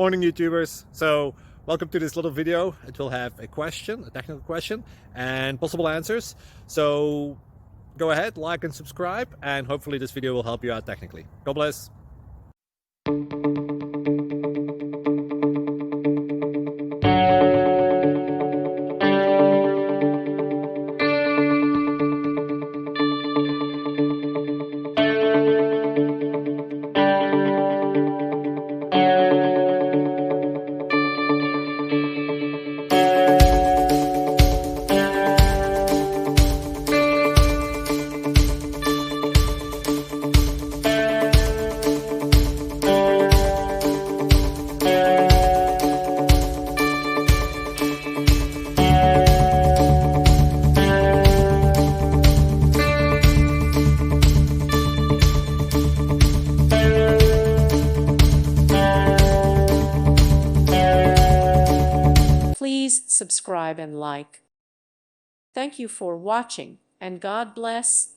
Morning YouTubers. So welcome to this little video. It will have a question, a technical question, and possible answers. So go ahead, like and subscribe, and hopefully this video will help you out technically. God bless. Please subscribe and like. Thank you for watching, and God bless.